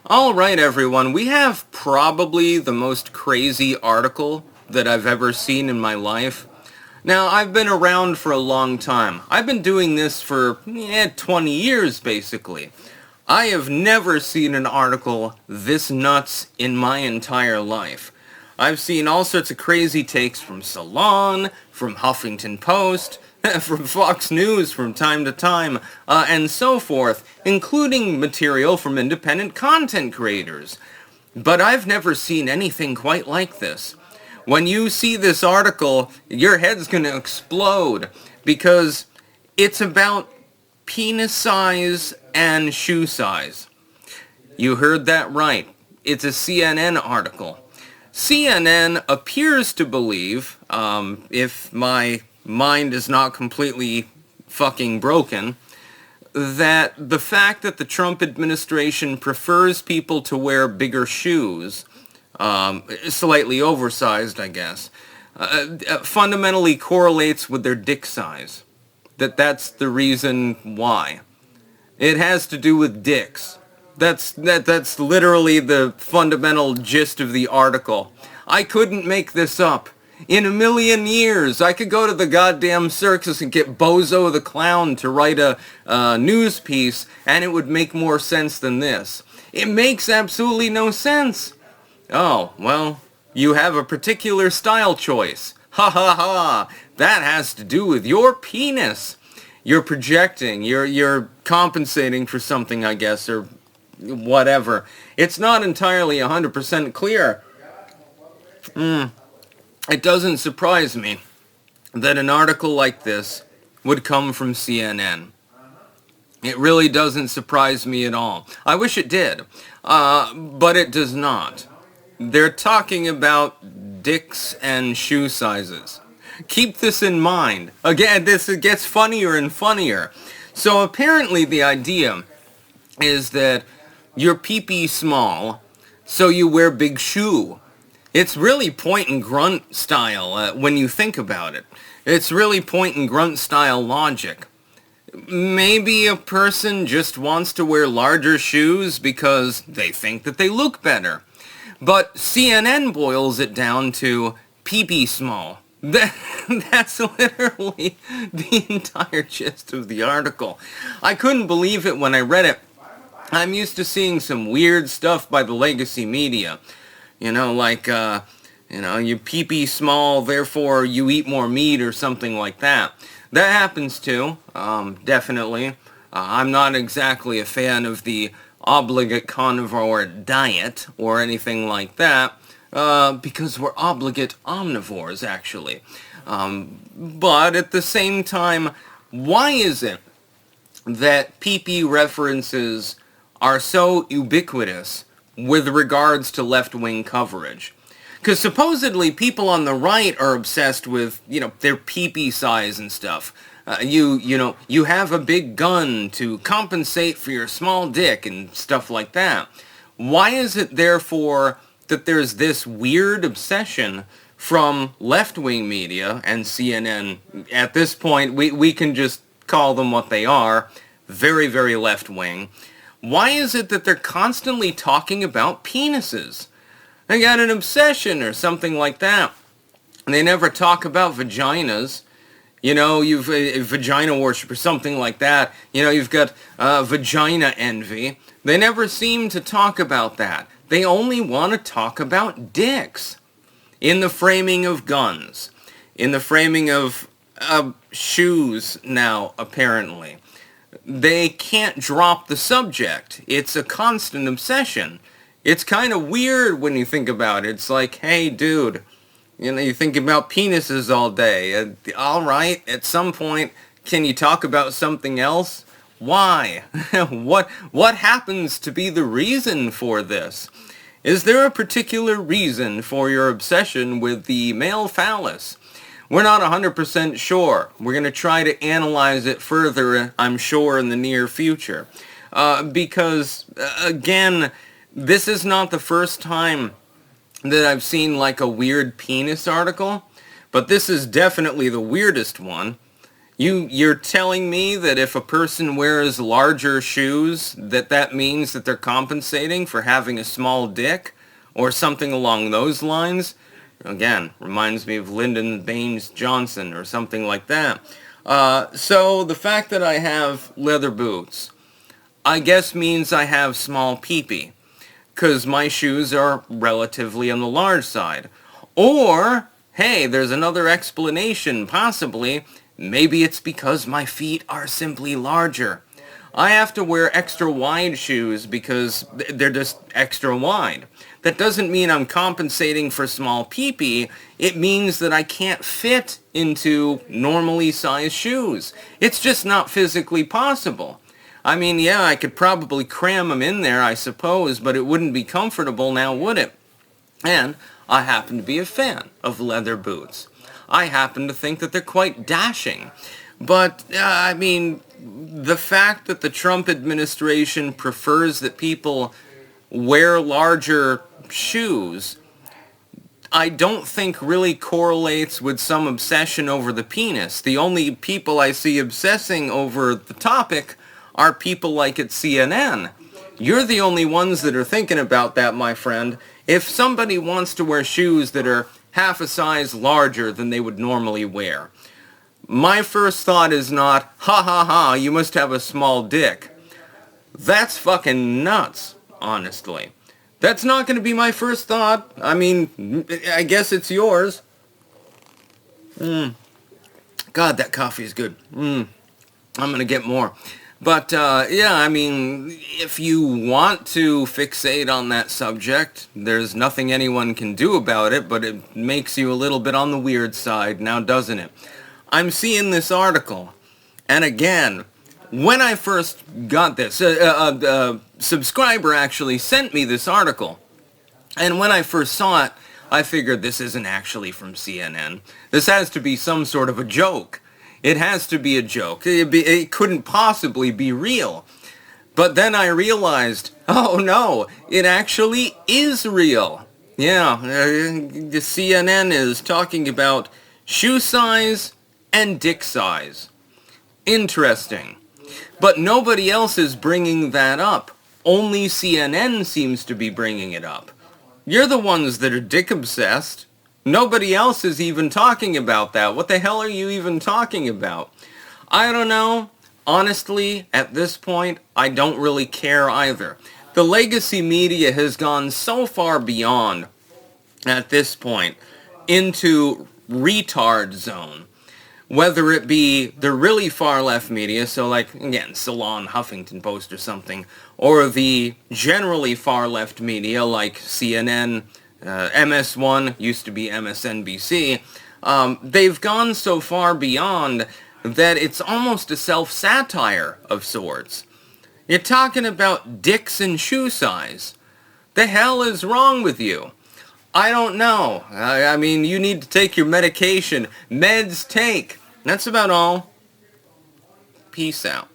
Alright everyone, we have probably the most crazy article that I've ever seen in my life. Now, I've been around for a long time. I've been doing this for 20 years basically. I have never seen an article this nuts in my entire life. I've seen all sorts of crazy takes from Salon, from Huffington Post, from Fox News from time to time, and so forth, including material from independent content creators. But I've never seen anything quite like this. When you see this article, your head's gonna explode, because it's about penis size and shoe size. You heard that right. It's a CNN article. CNN appears to believe, if my mind is not completely fucking broken, that the fact that the Trump administration prefers people to wear bigger shoes, slightly oversized, I guess, fundamentally correlates with their dick size. That's the reason why. It has to do with dicks. That's literally the fundamental gist of the article. I couldn't make this up. In a million years, I could go to the goddamn circus and get Bozo the Clown to write a news piece, and it would make more sense than this. It makes absolutely no sense. Oh, well, you have a particular style choice. Ha ha ha! That has to do with your penis. You're projecting, you're compensating for something, I guess, or whatever. It's not entirely 100% clear. It doesn't surprise me that an article like this would come from CNN. It really doesn't surprise me at all. I wish it did, but it does not. They're talking about dicks and shoe sizes. Keep this in mind. Again, this gets funnier and funnier. So apparently the idea is that your pee-pee small, so you wear big shoe. It's really point and grunt style when you think about it. It's really point and grunt style logic. Maybe a person just wants to wear larger shoes because they think that they look better. But CNN boils it down to pee-pee small. That's literally the entire gist of the article. I couldn't believe it when I read it. I'm used to seeing some weird stuff by the legacy media. Like, you pee-pee small, therefore you eat more meat or something like that. That happens too, definitely. I'm not exactly a fan of the obligate carnivore diet or anything like that, because we're obligate omnivores, actually. But at the same time, why is it that pee-pee references are so ubiquitous with regards to left-wing coverage? Because supposedly people on the right are obsessed with, their pee-pee size and stuff. You have a big gun to compensate for your small dick and stuff like that. Why is it, therefore, that there's this weird obsession from left-wing media and CNN? At this point, we can just call them what they are, very, very left-wing. Why is it that they're constantly talking about penises? They got an obsession or something like that. And they never talk about vaginas. You've a vagina worship or something like that. You've got vagina envy. They never seem to talk about that. They only want to talk about dicks. In the framing of guns. In the framing of shoes now, apparently. They can't drop the subject. It's a constant obsession. It's kind of weird when you think about it. It's like, hey, dude, you think about penises all day. Alright, at some point, can you talk about something else? Why? What happens to be the reason for this? Is there a particular reason for your obsession with the male phallus? We're not 100% sure. We're going to try to analyze it further, I'm sure, in the near future. Because, again, this is not the first time that I've seen like a weird penis article, but this is definitely the weirdest one. You're telling me that if a person wears larger shoes, that means that they're compensating for having a small dick? Or something along those lines? Again, reminds me of Lyndon Baines Johnson or something like that. So the fact that I have leather boots, I guess means I have small pee-pee, because my shoes are relatively on the large side. Or, hey, there's another explanation, possibly. Maybe it's because my feet are simply larger. I have to wear extra wide shoes because they're just extra wide. That doesn't mean I'm compensating for small pee-pee. It means that I can't fit into normally sized shoes. It's just not physically possible. I mean, yeah, I could probably cram them in there, I suppose, but it wouldn't be comfortable now, would it? And I happen to be a fan of leather boots. I happen to think that they're quite dashing. But, I mean, the fact that the Trump administration prefers that people wear larger shoes, I don't think really correlates with some obsession over the penis. The only people I see obsessing over the topic are people like at CNN. You're the only ones that are thinking about that, my friend. If somebody wants to wear shoes that are half a size larger than they would normally wear, my first thought is not, ha ha ha, you must have a small dick. That's fucking nuts, honestly. That's not going to be my first thought. I mean, I guess it's yours. God, that coffee is good. I'm going to get more. But, yeah, I mean, if you want to fixate on that subject, there's nothing anyone can do about it, but it makes you a little bit on the weird side now, doesn't it? I'm seeing this article, and again, when I first got this, a subscriber actually sent me this article, and when I first saw it, I figured this isn't actually from CNN. This has to be some sort of a joke. It has to be a joke. It couldn't possibly be real. But then I realized, oh no, it actually is real. Yeah, the CNN is talking about shoe size and dick size. Interesting. But nobody else is bringing that up. Only CNN seems to be bringing it up. You're the ones that are dick obsessed. Nobody else is even talking about that. What the hell are you even talking about? I don't know. Honestly, at this point, I don't really care either. The legacy media has gone so far beyond, at this point, into retard zone. Whether it be the really far left media, so like, again, Salon, Huffington Post or something, or the generally far left media like CNN, MS1, used to be MSNBC, they've gone so far beyond that it's almost a self-satire of sorts. You're talking about dicks and shoe size. The hell is wrong with you? I don't know. I mean, you need to take your medication. Meds take. That's about all. Peace out.